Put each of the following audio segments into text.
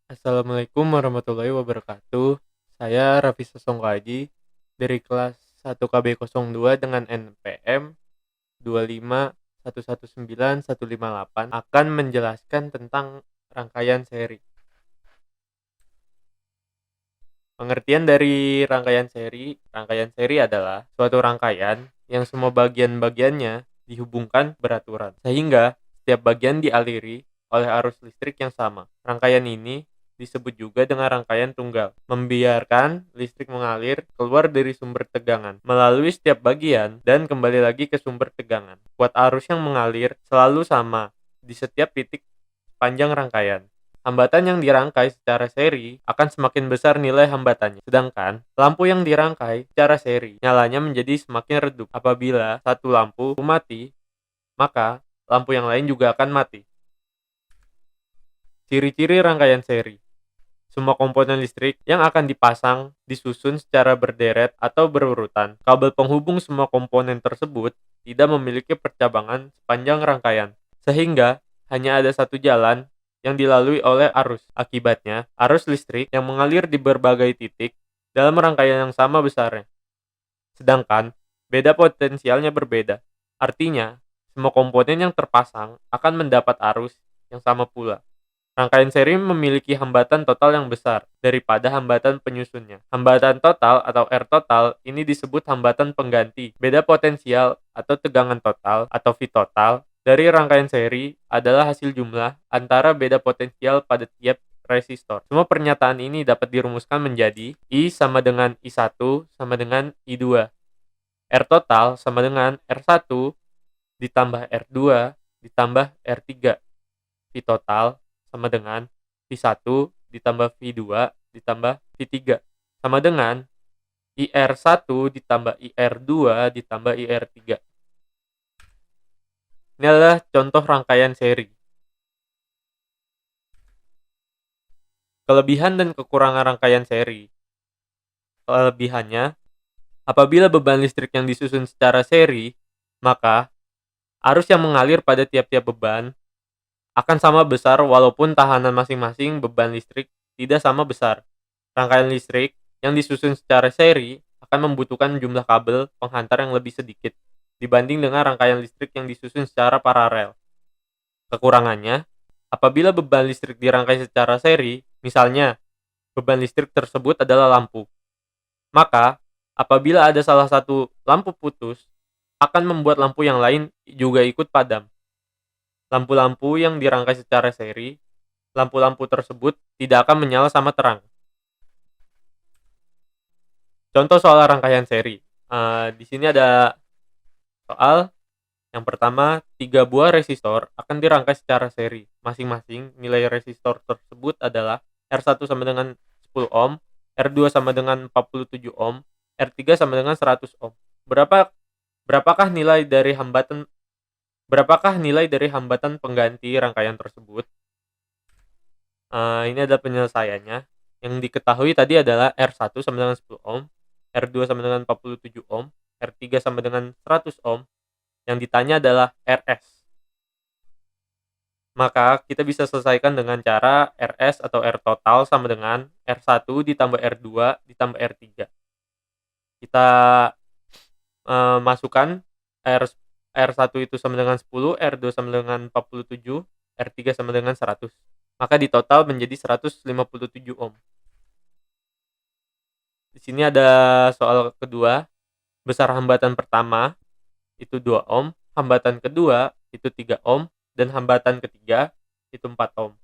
Assalamualaikum warahmatullahi wabarakatuh. Saya Raffi Sosongkaji dari kelas 1KB02 dengan NPM 25119-158 akan menjelaskan tentang rangkaian seri. Pengertian dari rangkaian seri adalah suatu rangkaian yang semua bagian-bagiannya dihubungkan beraturan, sehingga setiap bagian dialiri oleh arus listrik yang sama. Rangkaian ini disebut juga dengan rangkaian tunggal, membiarkan listrik mengalir keluar dari sumber tegangan, melalui setiap bagian dan kembali lagi ke sumber tegangan. Kuat arus yang mengalir selalu sama di setiap titik panjang rangkaian. Hambatan yang dirangkai secara seri akan semakin besar nilai hambatannya. Sedangkan lampu yang dirangkai secara seri nyalanya menjadi semakin redup. Apabila satu lampu mati, maka lampu yang lain juga akan mati. Ciri-ciri rangkaian seri. Semua komponen listrik yang akan dipasang disusun secara berderet atau berurutan. Kabel penghubung semua komponen tersebut tidak memiliki percabangan sepanjang rangkaian, sehingga hanya ada satu jalan yang dilalui oleh arus. Akibatnya, arus listrik yang mengalir di berbagai titik dalam rangkaian yang sama besarnya. Sedangkan, beda potensialnya berbeda. Artinya, semua komponen yang terpasang akan mendapat arus yang sama pula. Rangkaian seri memiliki hambatan total yang besar daripada hambatan penyusunnya. Hambatan total atau R total ini disebut hambatan pengganti. Beda potensial atau tegangan total atau V total dari rangkaian seri adalah hasil jumlah antara beda potensial pada tiap resistor. Semua pernyataan ini dapat dirumuskan menjadi I sama dengan I1 sama dengan I2. R total sama dengan R1 ditambah R2 ditambah R3. V total sama dengan V1 ditambah V2 ditambah V3 sama dengan IR1 ditambah IR2 ditambah IR3. Ini adalah contoh rangkaian seri. Kelebihan dan kekurangan rangkaian seri. Kelebihannya, apabila beban listrik yang disusun secara seri, maka arus yang mengalir pada tiap-tiap beban akan sama besar walaupun tahanan masing-masing beban listrik tidak sama besar. Rangkaian listrik yang disusun secara seri akan membutuhkan jumlah kabel penghantar yang lebih sedikit dibanding dengan rangkaian listrik yang disusun secara paralel. Kekurangannya, apabila beban listrik dirangkai secara seri, misalnya beban listrik tersebut adalah lampu, maka apabila ada salah satu lampu putus, akan membuat lampu yang lain juga ikut padam. Lampu-lampu yang dirangkai secara seri, lampu-lampu tersebut tidak akan menyala sama terang. Contoh soal rangkaian seri. Di sini ada soal yang pertama, 3 buah resistor akan dirangkai secara seri. Masing-masing nilai resistor tersebut adalah R1 sama dengan 10 ohm, R2 sama dengan 47 ohm, R3 sama dengan 100 ohm. Berapakah nilai dari hambatan pengganti rangkaian tersebut? Ini adalah penyelesaiannya. Yang diketahui tadi adalah R1 sama dengan 10 ohm, R2 sama dengan 47 ohm, R3 sama dengan 100 ohm. Yang ditanya adalah RS. Maka kita bisa selesaikan dengan cara RS atau R total sama dengan R1 ditambah R2 ditambah R3. Kita masukkan R1 itu sama dengan 10, R2 sama dengan 47, R3 sama dengan 100. Maka di total menjadi 157 ohm. Di sini ada soal kedua. Besar hambatan pertama itu 2 ohm, hambatan kedua itu 3 ohm, dan hambatan ketiga itu 4 ohm.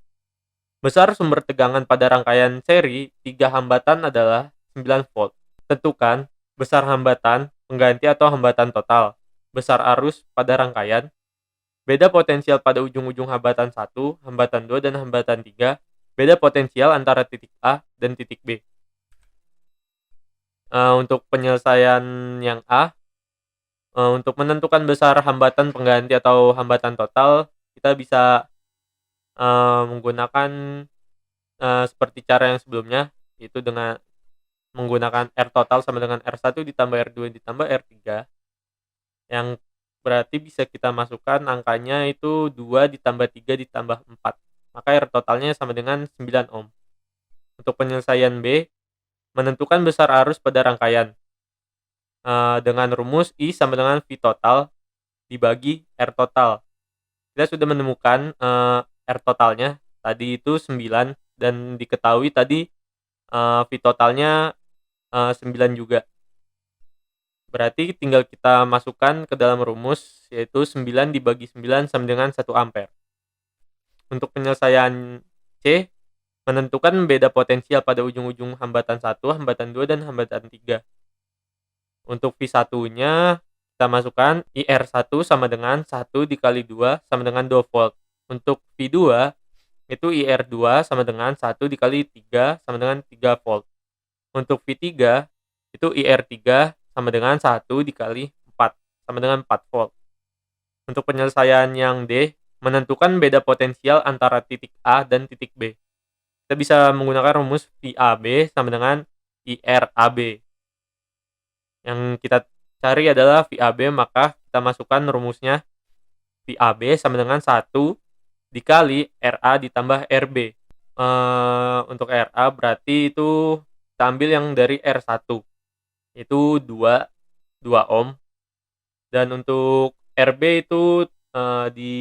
Besar sumber tegangan pada rangkaian seri 3 hambatan adalah 9 volt. Tentukan besar hambatan pengganti atau hambatan total, besar arus pada rangkaian, beda potensial pada ujung-ujung hambatan 1, hambatan 2, dan hambatan 3, beda potensial antara titik A dan titik B. Untuk penyelesaian yang A, untuk menentukan besar hambatan pengganti atau hambatan total, kita bisa menggunakan seperti cara yang sebelumnya, yaitu dengan menggunakan R total sama dengan R1 ditambah R2 ditambah R3, yang berarti bisa kita masukkan angkanya itu 2 ditambah 3 ditambah 4. Maka R totalnya sama dengan 9 ohm. Untuk penyelesaian B, menentukan besar arus pada rangkaian dengan rumus I sama dengan V total dibagi R total. Kita sudah menemukan R totalnya tadi itu 9 dan diketahui tadi V totalnya 9 juga. Berarti tinggal kita masukkan ke dalam rumus, yaitu 9 dibagi 9 sama dengan 1 ampere. Untuk penyelesaian C, menentukan beda potensial pada ujung-ujung hambatan 1, hambatan 2, dan hambatan 3. Untuk V1-nya, kita masukkan IR1 sama dengan 1 dikali 2 sama dengan 2 volt. Untuk V2, itu IR2 sama dengan 1 dikali 3 sama dengan 3 volt. Untuk V3, itu IR3 sama dengan 1 dikali 4 sama dengan 4 volt. Untuk penyelesaian yang D, menentukan beda potensial antara titik A dan titik B. Kita bisa menggunakan rumus VAB sama dengan IRAB. Yang kita cari adalah VAB, maka kita masukkan rumusnya VAB sama dengan 1 dikali RA ditambah RB. Untuk RA berarti itu kita ambil yang dari R1, itu 2 ohm. Dan untuk RB itu di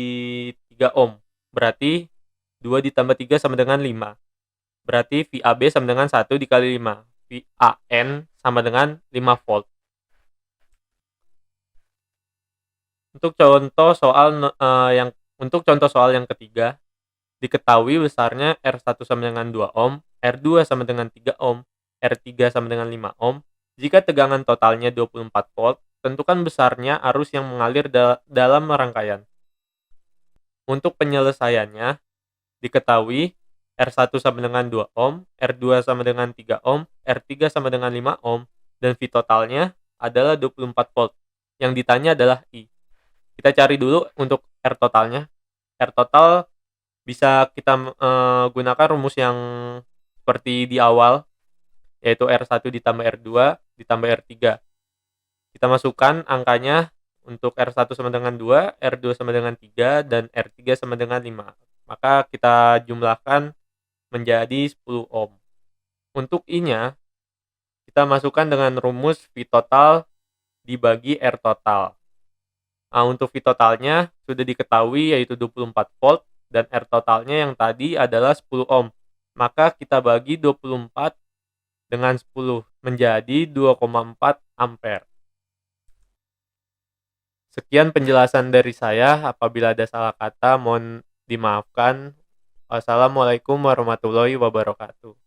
3 ohm. Berarti 2 ditambah 3 sama dengan 5. Berarti VAB sama dengan 1 dikali 5. VAN sama dengan 5 volt. Untuk contoh soal yang ketiga, diketahui besarnya R1 sama dengan 2 ohm, R2 sama dengan 3 ohm, R3 sama dengan 5 ohm. Jika tegangan totalnya 24 volt, tentukan besarnya arus yang mengalir dalam rangkaian. Untuk penyelesaiannya, diketahui R1 sama dengan 2 ohm, R2 sama dengan 3 ohm, R3 sama dengan 5 ohm, dan V totalnya adalah 24 volt. Yang ditanya adalah I. Kita cari dulu untuk R totalnya. R total bisa kita gunakan rumus yang seperti di awal, yaitu R1 ditambah R2 ditambah R3. Kita masukkan angkanya untuk R1 sama dengan 2, R2 sama dengan 3, dan R3 sama dengan 5. Maka kita jumlahkan menjadi 10 ohm. Untuk I-nya, kita masukkan dengan rumus V total dibagi R total. Nah, untuk V totalnya sudah diketahui yaitu 24 volt dan R totalnya yang tadi adalah 10 ohm. Maka kita bagi 24 dengan 10 menjadi 2,4 ampere. Sekian penjelasan dari saya. Apabila ada salah kata mohon dimaafkan. Wassalamualaikum warahmatullahi wabarakatuh.